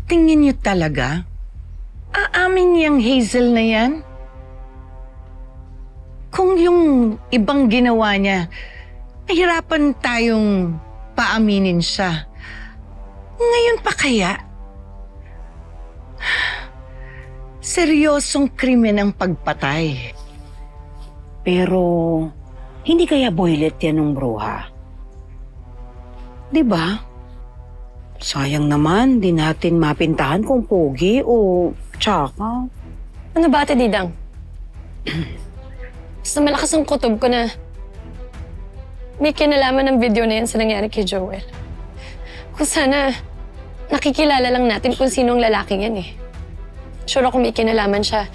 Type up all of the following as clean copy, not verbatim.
tingin niyo talaga? Aamin niyang Hazel na yan? Kung yung ibang ginawa niya, nahirapan tayong paaminin siya. Ngayon pa kaya? Seryosong krimen ang pagpatay. Pero, hindi kaya boylet yan ng bruha? Diba? Sayang naman, di natin mapintahan kung pogi o tsaka. Ano ba, Ate Didang? Basta malakas ang kutob ko na may kinalaman ng video na yan sa nangyari kay Joel. Kung sana, nakikilala lang natin kung sino ang lalaking yan eh. Sure ako may kinalaman siya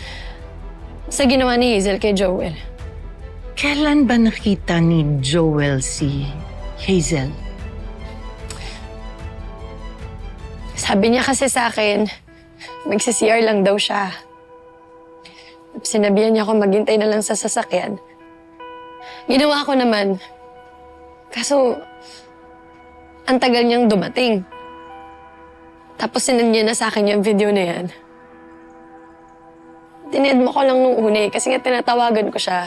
sa ginawa ni Hazel kay Joel. Kailan ba nakita ni Joel si Hazel? Sabi niya kasi sa akin, magsi-CR lang daw siya. Sinabihan niya ako maghintay na lang sa sasakyan. Ginawa ko naman. Kaso, ang tagal niyang dumating. Tapos sinend niya na sa akin yung video na yan. Tined mo ko lang nung una eh, kasi nga tinatawagan ko siya.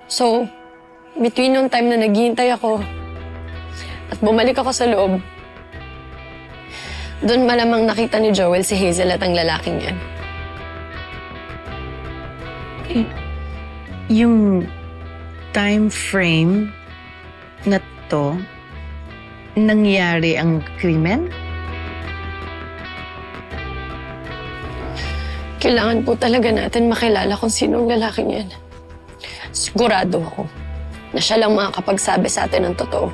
So, between nung time na naghihintay ako at bumalik ako sa loob, doon malamang nakita ni Joel si Hazel at ang lalaking yan. Yung time frame na to, nangyari ang krimen? Kailangan po talaga natin makilala kung sino ang lalaking yan. Sigurado ako na siya lang makakapagsabi sa atin ng totoo.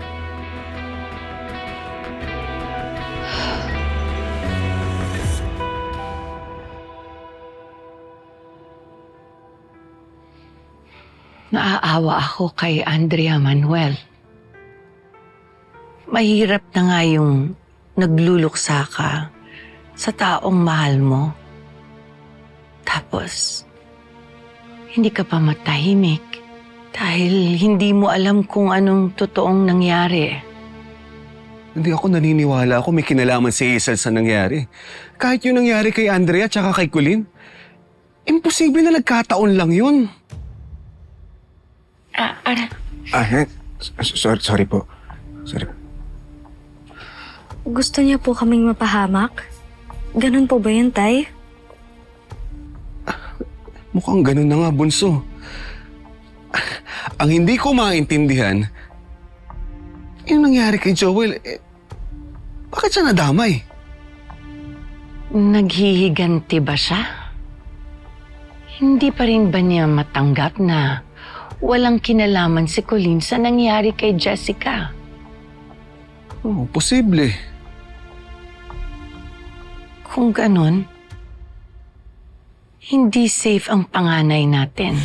Naaawa ako kay Andrea Manuel. Mahirap na nga yung nagluluksa ka sa taong mahal mo. Tapos, hindi ka pa matahimik dahil hindi mo alam kung anong totoong nangyari. Hindi ako naniniwala ako may kinalaman si Hazel sa nangyari. Kahit yung nangyari kay Andrea at kay Colleen, imposible na nagkataon lang yun. Sorry po. Sorry. Gusto niya po kaming mapahamak? Ganun po ba yun, Tay? Mukhang ganun na nga, Bunso. Ang hindi ko maintindihan, yung nangyari kay Joel, bakit siya nadamay? Naghihiganti ba siya? Hindi pa rin ba niya matanggap na walang kinalaman si Colleen sa nangyari kay Jessica? Oh, posible. Kung ganun, hindi safe ang panganay natin.